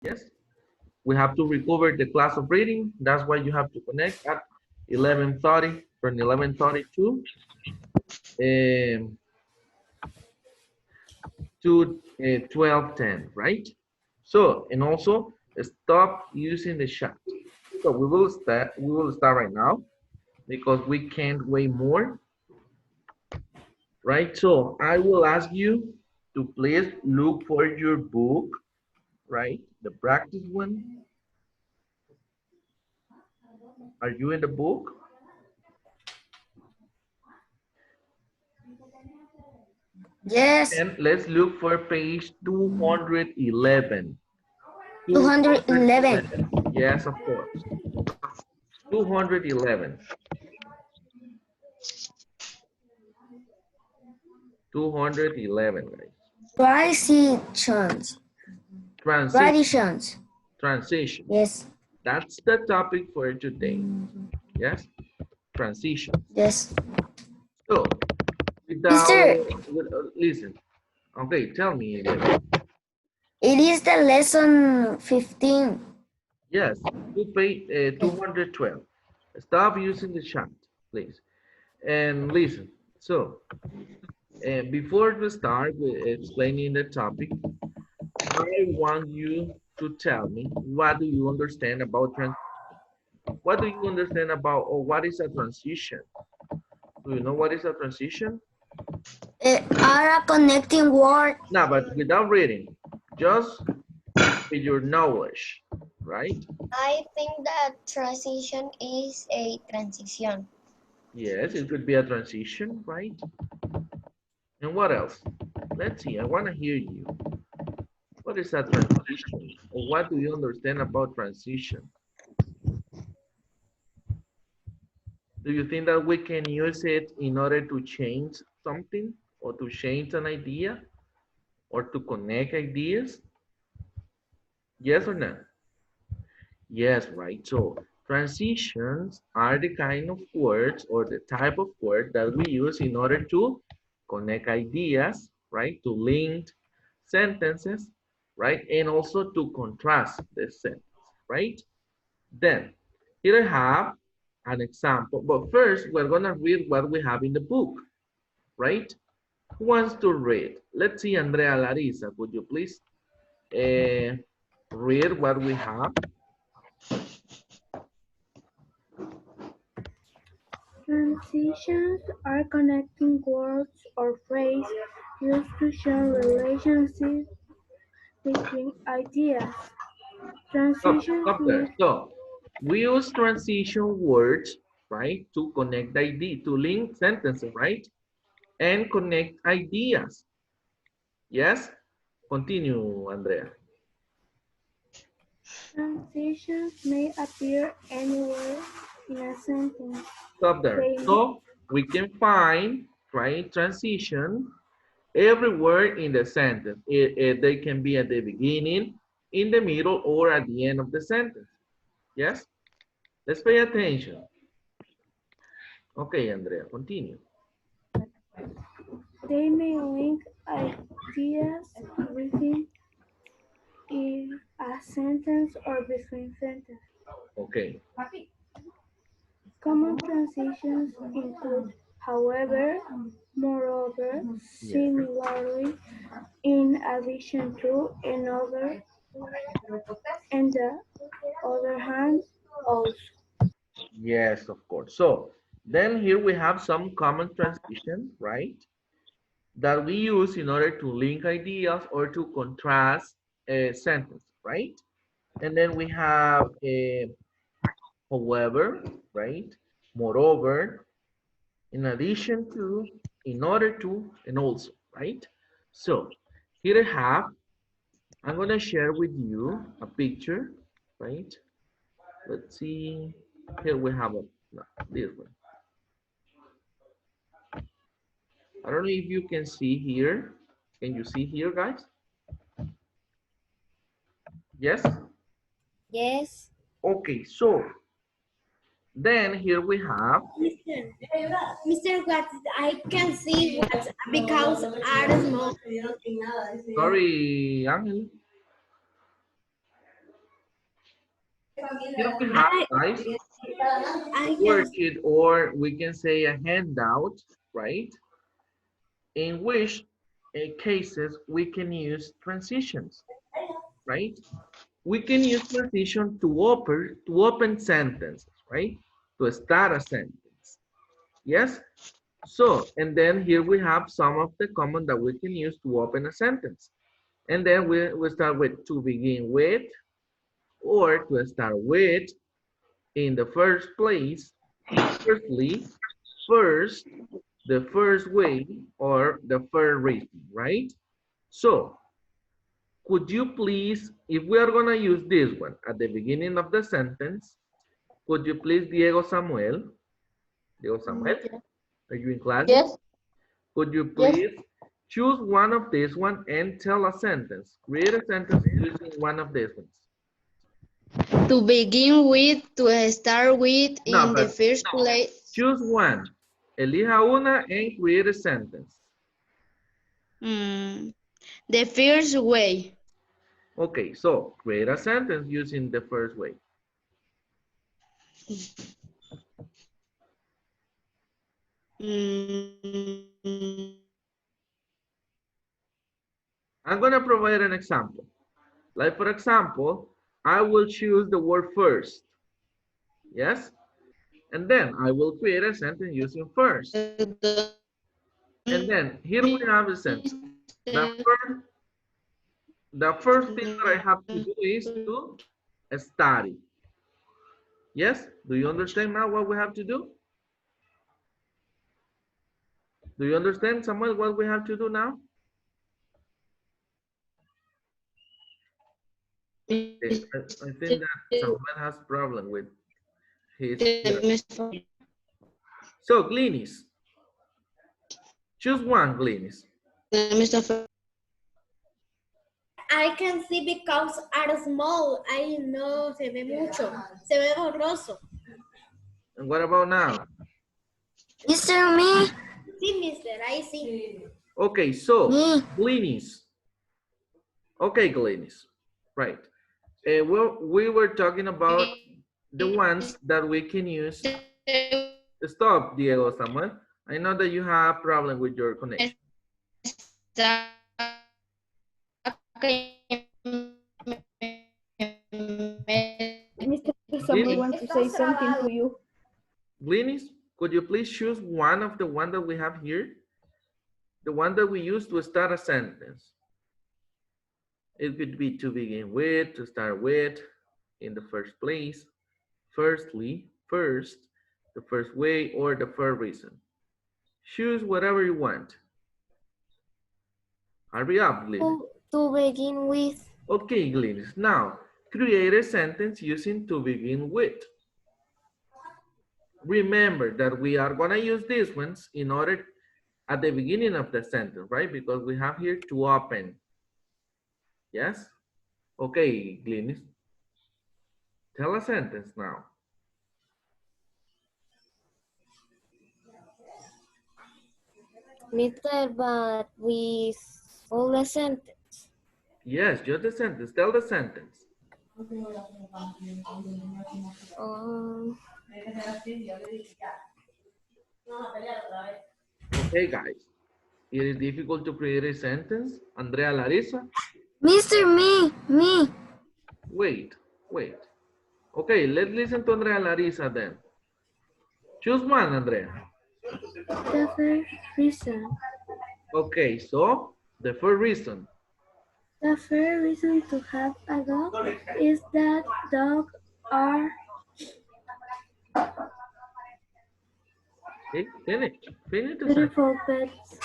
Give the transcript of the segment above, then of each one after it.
Yes, we have to recover the class of reading. That's why you have to connect at 11:30, from 11:30 um, to 12:10, right? So, and also stop using the chat. So we will start. We will start right now because we can't wait more, right? So I will ask you to please look for your book, right? The practice one. Are you in the book? Yes, And let's look for page 211. 211. 211. Yes, of course. 211. 211, guys. Traditions. Transition. Traditions. Transition. Yes. That's the topic for today. Yes, transition. Yes. So, without, Mister, listen. Okay, tell me again. it is the lesson 15. Yes, page 212. Stop using the chat, please. And listen. So, before we start with explaining the topic, I want you to tell me what do you understand about what do you understand about, or what is a transition? Do you know what is a transition? Are a connecting word. No, but without reading, just with your knowledge, right? I think that transition is a transition. Yes, it could be a transition, right? And what else? Let's see, I want to hear you. What is a transition? Or what do you understand about transition? Do you think that we can use it in order to change something or to change an idea or to connect ideas? Yes or no? Yes, right. So transitions are the kind of words or the type of word that we use in order to connect ideas, right? To link sentences, right? And also to contrast the sentence, right? Then here I have an example, but first we're gonna read what we have in the book, right? Who wants to read? Let's see, Andrea Larissa, could you please read what we have? Transitions are connecting words or phrases used to show relationships between ideas. Transitions Stop may there. So we use transition words, right, to connect the idea, to link sentences, right, and connect ideas. Yes. Continue, Andrea. transitions may appear anywhere in a sentence. Stop there. They So we can find, right, transition everywhere in the sentence. They can be at the beginning, in the middle, or at the end of the sentence. Yes? Let's pay attention. Okay, Andrea, continue. they may link ideas within a sentence or between sentences. Okay. Common transitions include however, moreover, Yes. similarly, in addition to, and the other hand, also. Yes, of course. So then here we have some common transition, right? That we use in order to link ideas or to contrast a sentence, right? And then we have a however, right? Moreover, in addition to, in order to, and also, right? So here I have, I'm gonna share with you a picture, right? Let's see, here we have a, no, this one. I don't know if you can see here. Can you see here, guys? Yes? Yes. Okay, so then here we have, Mr. What I can see what because are small. sorry, Angel. Here we have, guys, I can worksheet, or we can say a handout, right? In which cases we can use transitions, right? We can use transition to open sentences, right? To start a sentence. Yes? So, and then here we have some of the common that we can use to open a sentence. And then we start with to begin with, or to start with, in the first place, firstly, first, the first way, or the first reason, right? So, could you please, if we are gonna use this one at the beginning of the sentence, could you please, Diego Samuel, are you in class? Yes. Could you please choose one of these one and tell a sentence? Create a sentence using one of these ones. To begin with, to start with, No, in the but first place. choose one. Elija una and create a sentence. The first way. Okay, so create a sentence using the first way. I'm gonna provide an example. Like for example, I will choose the word first. Yes? And then I will create a sentence using first. And then here we have a sentence. The first thing that I have to do is to study. Yes? Do you understand now what we have to do? Do you understand, Samuel, what we have to do now? I think that Samuel has a problem with his ear. So, Gleanies. Choose one, Gleanies. I can see because are small. I know se ve mucho. Se ve borroso. And what about now? Mr. Me. Sí, mister, I see. Okay, so, Me. Gleanies. Okay, Gleanies. Right. Well, we were talking about the ones that we can use. Stop, Diego Samuel. I know that you have a problem with your connection. Mr. Samuel wants to say something to you. Gleanies, could you please choose one of the one that we have here? The one that we use to start a sentence. It could be to begin with, to start with, in the first place, firstly, first, the first way, or the first reason. Choose whatever you want. Hurry up, Gleanies. To begin with. Okay, Gleanies. Now, create a sentence using to begin with. Remember that we are gonna use these ones in order at the beginning of the sentence, right? Because we have here to open. Yes? Okay, Gleanies. Tell a sentence now. Mr. But with all the sentence. Yes, just the sentence. Tell the sentence. Okay, guys. It is difficult to create a sentence. Andrea Larissa. Mr. Me. Wait. Okay, let's listen to Andrea Larissa then. Choose one, Andrea. The first reason. Okay, so the first reason. The first reason to have a dog is that dogs are Okay, finish the sentence. beautiful pets.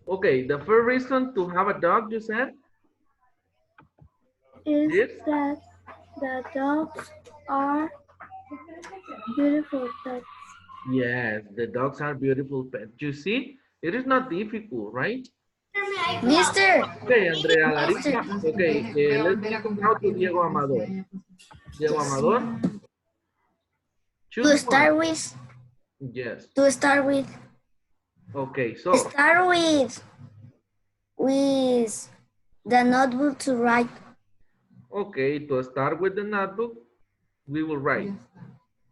Okay, the first reason to have a dog, you said? Is Yes. that the dogs are beautiful pets. Yes, the dogs are beautiful pets. You see, it is not difficult, right? Mr. Okay, Andrea Larissa. Okay, let's listen now to Diego Amador. Diego Amador. Choose To start one. with. Yes. To start with. Okay, so. Start with the notebook to write. Okay, to start with the notebook, We will write.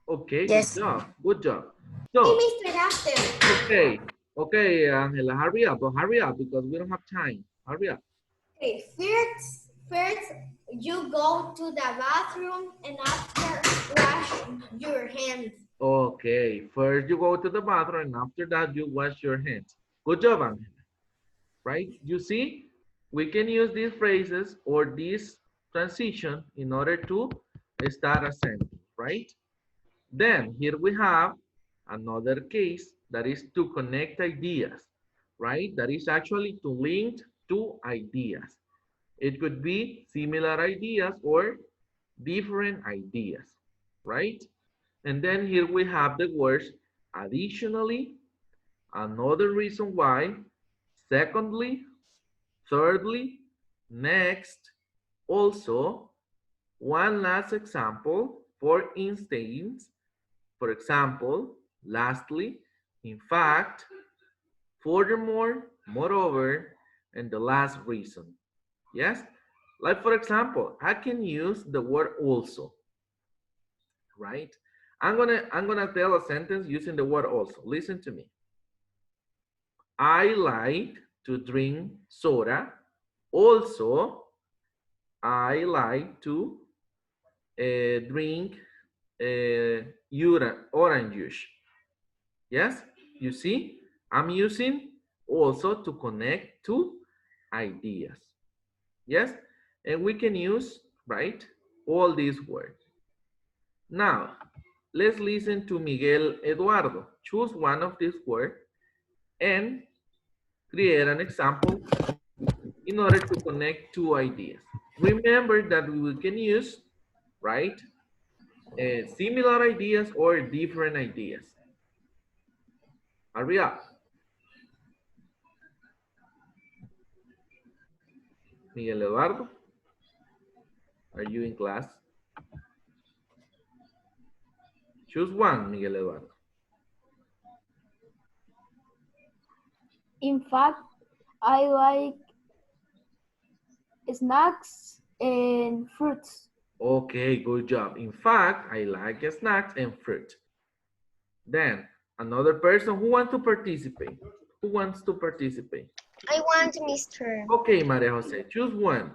Okay, Yes. good job. Good job. Hey, So, Mr. After. okay. Okay, Angela, hurry up because we don't have time. Hurry up. Okay, first you go to the bathroom and after wash your hands. Okay, first you go to the bathroom and after that you wash your hands. Good job, Angela. Right? You see, we can use these phrases or this transition in order to start a sentence, right? Then here we have another case that is to connect ideas, right? That is actually to link two ideas. It could be similar ideas or different ideas, right? And then here we have the words additionally, another reason why, secondly, thirdly, next, also, one last example, for instance, for example, lastly, in fact, furthermore, moreover, and the last reason. Yes? Like for example, I can use the word also, right? I'm gonna tell a sentence using the word also. Listen to me. I like to drink soda. Also, I like to drink orange juice. Yes, you see, I'm using also to connect two ideas. Yes, and we can use, right, all these words. Now, let's listen to Miguel Eduardo. Choose one of these words and create an example in order to connect two ideas. Remember that we can use, right, similar ideas or different ideas. Hurry up. Miguel Eduardo, are you in class? Choose one, Miguel Eduardo. In fact, I like snacks and fruits. Okay, good job. In fact, I like snacks and fruit. Then, another person who wants to participate. Who wants to participate? I want, Mr. Okay, Maria Jose, choose one.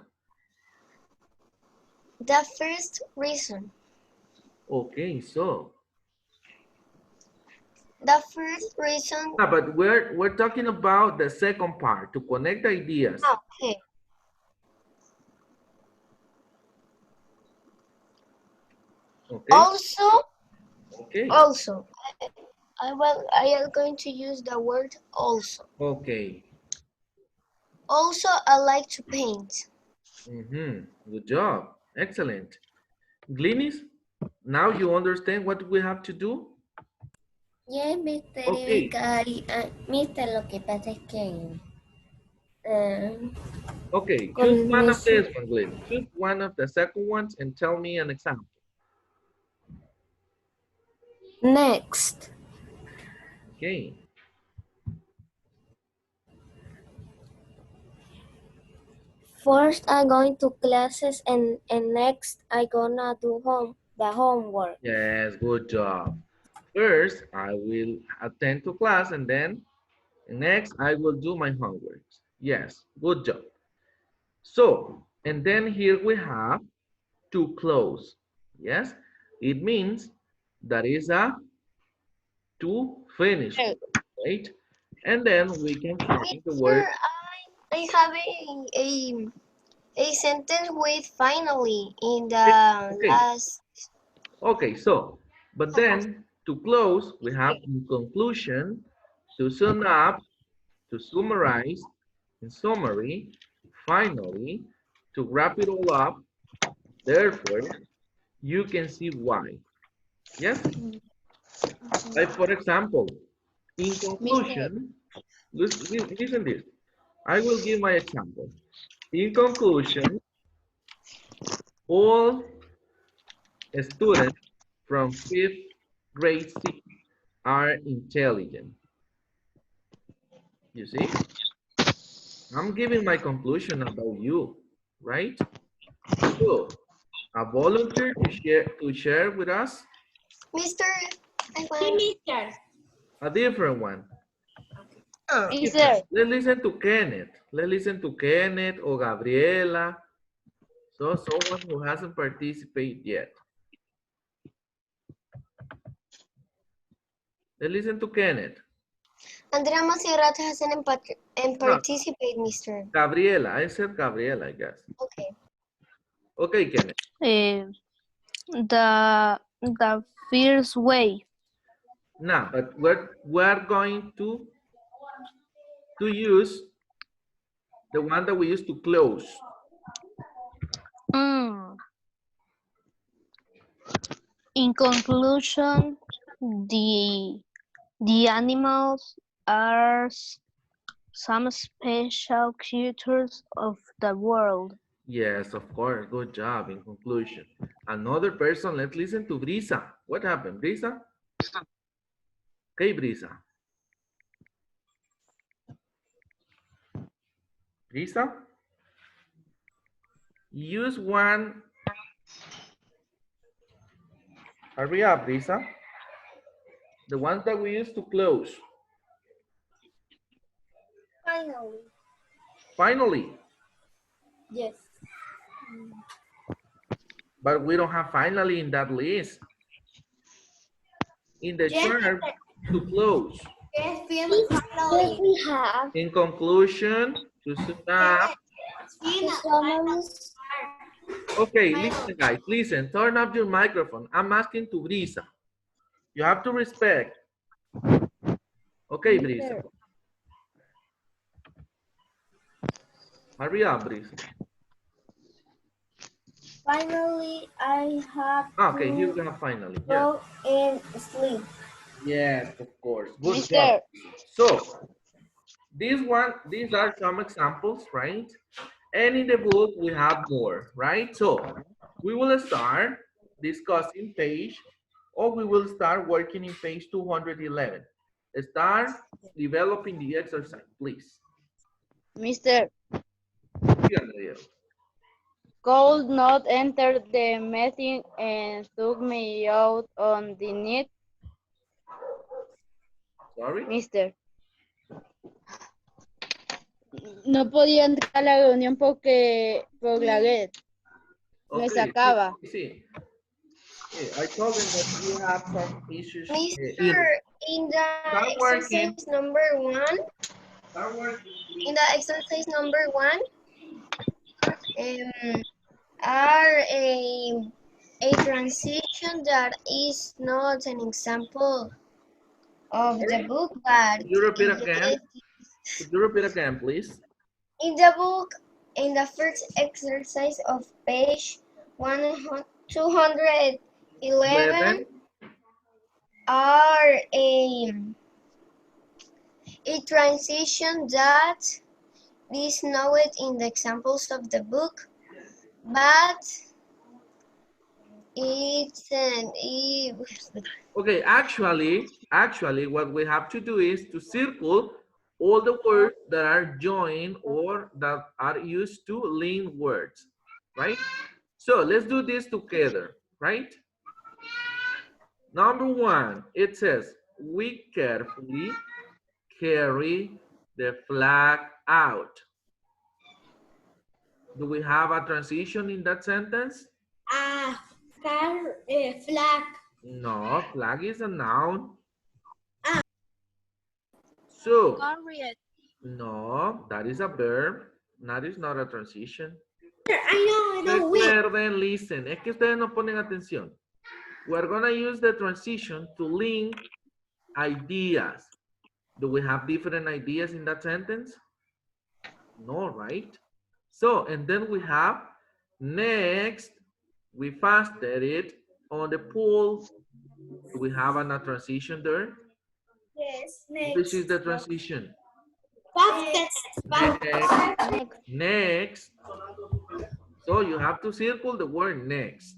The first reason. Okay, so. The first reason. But we're talking about the second part, to connect ideas. Okay. Okay. Also. Okay. Also. I am going to use the word also. Okay. Also, I like to paint. Good job. Excellent. Glinis, now you understand what we have to do? Yes, Mr. Okay. Mister, lo que pasa es que... Okay, choose one of this one, Glinis. Choose one of the second ones and tell me an example. Next. Okay. First, I'm going to classes and next, I gonna do the homework. Yes, good job. First, I will attend to class and then next I will do my homework. Yes, good job. So, and then here we have to close. Yes, it means that is a to finish, right? And then we can find the word. I have a sentence with finally in the last. Okay, so, but then to close, we have in conclusion, to sum up, to summarize, in summary, finally, to wrap it all up, therefore, you can see why. Yes? Like for example, in conclusion, listen this. I will give my example. In conclusion, all students from 5th grade C are intelligent. You see? I'm giving my conclusion about you, right? So, A volunteer to share with us? Mister, I Sí, want. mister. A different one. Mister, Let's listen to Kenneth. Let's listen to Kenneth or Gabriela. So someone who hasn't participated yet. Let's listen to Kenneth. Andrea Masirata hasn't participate, mister. Gabriela, I said Gabriela, I guess. Okay. Okay, Kenneth. the first way. Now, but we're going to use the one that we used to close. In conclusion, the animals are some special creatures of the world. Yes, of course. Good job. In conclusion, another person. Let's listen to Brisa. What happened, Brisa? Okay, Brisa. Brisa? Use one. Hurry up, Brisa. The ones that we used to close. Finally. Finally. Yes. But we don't have finally in that list. In the Yes, term to close. Yes, Yes, finally. we have. In conclusion, to sum up. Finally. Okay, listen, guys, listen. Turn up your microphone. I'm asking to Brisa. You have to respect. Okay, Brisa. Hurry up, Brisa. Finally, I have Okay, here we have finally. Yeah. go and sleep. Yes, of course. Good Mister. job. So, these are some examples, right? And in the book, we have more, right? So, we will start discussing page, or we will start working in page 211. Start developing the exercise, please. Mister, Dígame, Diego. could not enter the meeting and took me out on the net. Sorry? Mister. No podía entrar a la reunión porque por la red. Me Okay, sacaba. see. I told them that you have some issues. Mister, in the Start working. exercise number 1, Start working. in the exercise number 1, are a transition that is not an example of the book, but Could you repeat again? yes, Could you repeat again, please? in the book, in the first exercise of page 211 are a transition that is not in the examples of the book, but it's Okay, actually, what we have to do is to circle all the words that are joined or that are used to link words, right? So let's do this together, right? Number 1, it says, we carefully carry the flag out. Do we have a transition in that sentence? Flag. No, flag is a noun. So, no, that is a verb. That is not a transition. I know. Recuerden, listen. Es que ustedes no ponen atención. We're gonna use the transition to link ideas. Do we have different ideas in that sentence? No, right? So, and then we have next. We fasted it on the pool. Do we have a transition there? Yes. Which is the transition? Next. So you have to circle the word next.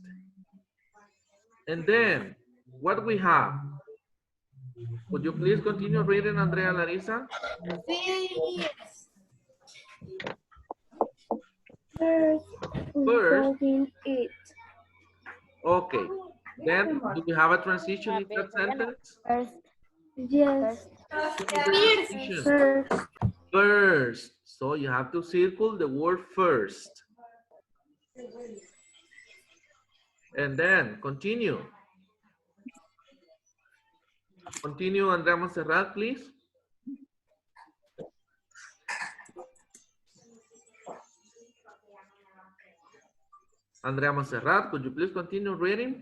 And then, what we have? Would you please continue reading, Andrea Larissa? First, First. holding it. Okay. Then, do we have a transition in that sentence? First, Yes. Transition. First. First. So you have to circle the word first. And then continue. Continue, Andrea Monserrat, please. Andrea Monserrat, could you please continue reading?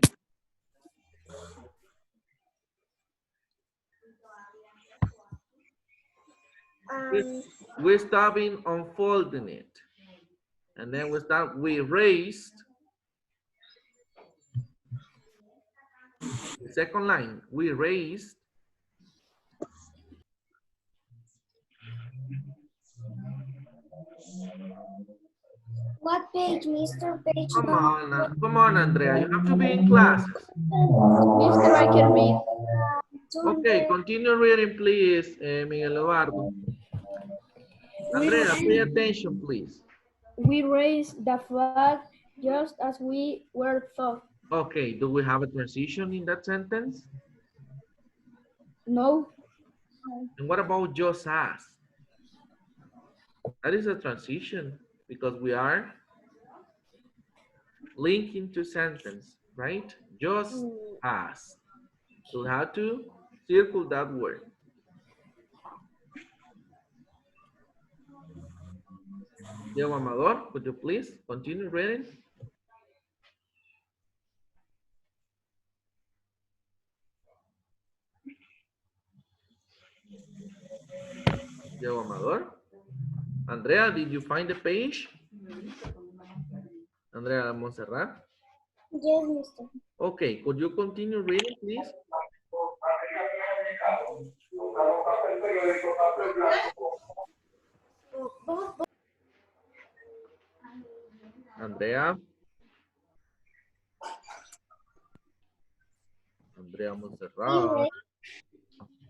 We're stopping unfolding it. And then we start, we raised. The second line, we raised. What page, Mr. Page? Come on, Andrea, you have to be in classes. Mr. I can read. Okay, continue reading, please, Miguel Eduardo. Andrea, pay attention, please. We raised the flag just as we were taught. Okay, do we have a transition in that sentence? No, And what about just as? That is a transition because we are linking to sentence, right? Just as. So we have to circle that word. Diego Amador, could you please continue reading? Diego Amador. Andrea, did you find the page? Andrea Monserrat. Yes, Mr. Okay, could you continue reading, please? Andrea. Andrea Monserrat.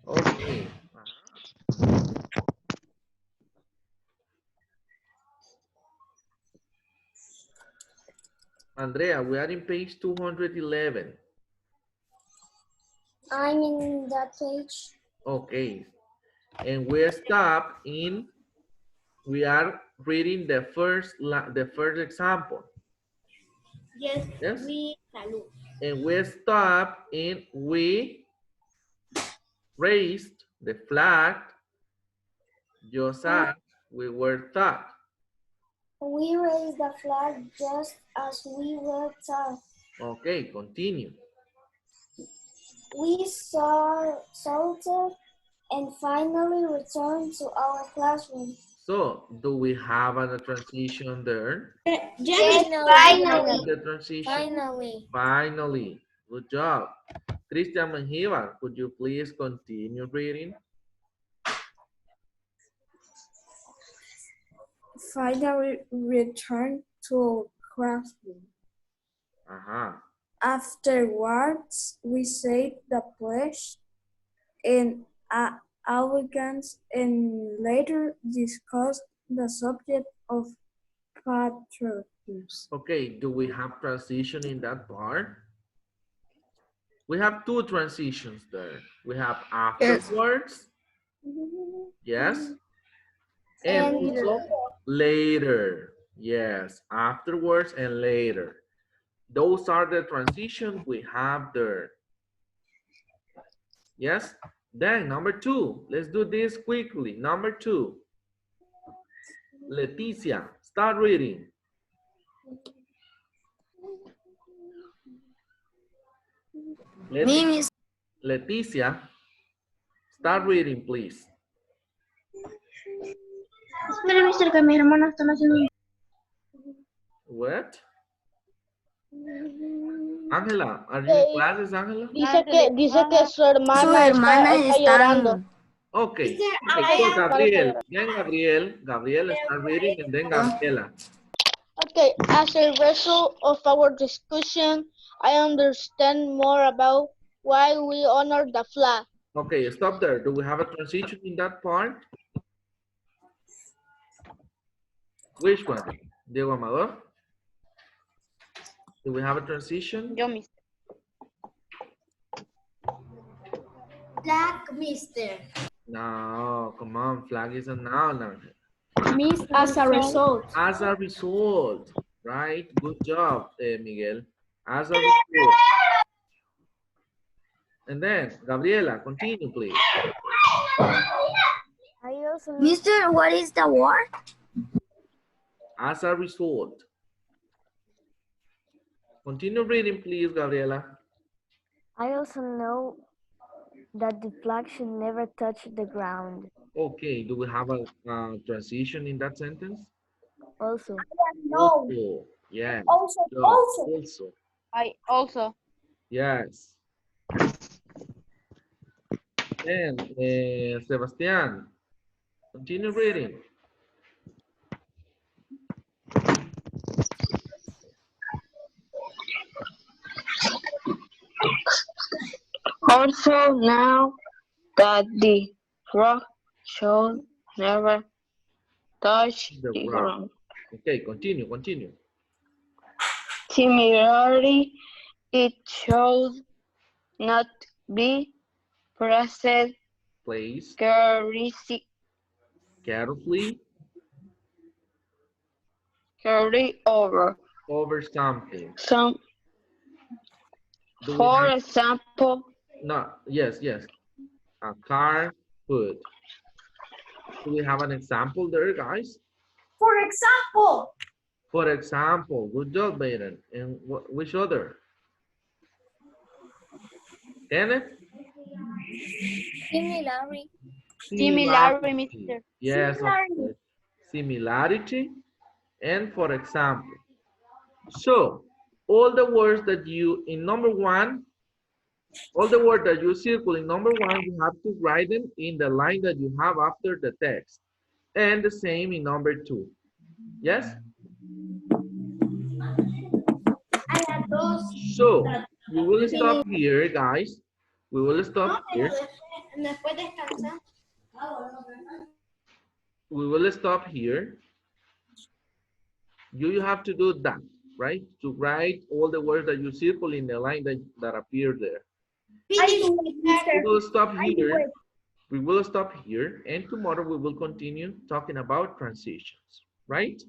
Okay. Andrea, we are in page 211. I'm in that page. Okay. And we stop in, we are reading the first example. Yes, Yes? we salute. And we stop in, we raised the flag just as we were taught. We raised the flag just as we were taught. Okay, continue. We salted and finally returned to our classroom. So, do we have a transition there? Finally. The transition. Finally. Finally. Good job. Christian Menjivar, could you please continue reading? Finally returned to classroom. Afterwards, we said the pledge in elegance and later discussed the subject of patriotism. Okay, do we have transition in that part? We have two transitions there. We have afterwards, yes, and also later, yes, afterwards and later. Those are the transitions we have there. Yes, then number two, let's do this quickly. Number two, Leticia, start reading. Leticia, start reading, please. Espera, mister, que mis hermanos están haciendo. What? Ángela, are you in classes, Ángela? Dice que su hermana está llorando. Okay. So Gabriel, then Gabriel start reading and then Gabriela. Okay, as a result of our discussion, I understand more about why we honor the flag. Okay, stop there. Do we have a transition in that part? Which one? Diego Amador? Do we have a transition? Yo, mister. Black mister. No, come on, flag is a noun. Miss as a result. As a result, right? Good job, Miguel. As a result. And then, Gabriela, continue, please. Mister, what is the word? As a result. Continue reading, please, Gabriela. I also know that the flag should never touch the ground. Okay, do we have a transition in that sentence? Also, No. Also, yes. Also, Good job. also. Also, I also. yes. And Sebastian, continue reading. Also now that the frog should never touch The the ground. ground. Okay, continue. Similarly, it should not be pressed Place carefully over something. some. Do we For have, example, no, yes. A car hood. Do we have an example there, guys? For example. For example, good job, Baden. And which other? Kenneth? Similarity. Similarity, mister. Yes, of course. Similarity and for example. So, all the words that you, in number one, all the words that you circle in number one, you have to write them in the line that you have after the text. And the same in number two. Yes? I had those. So, we will stop here, guys. We will stop here. Después descansar. We will stop here. You have to do that, right? To write all the words that you circle in the line that appear there. We will stop here. We will stop here, and tomorrow we will continue talking about transitions, right?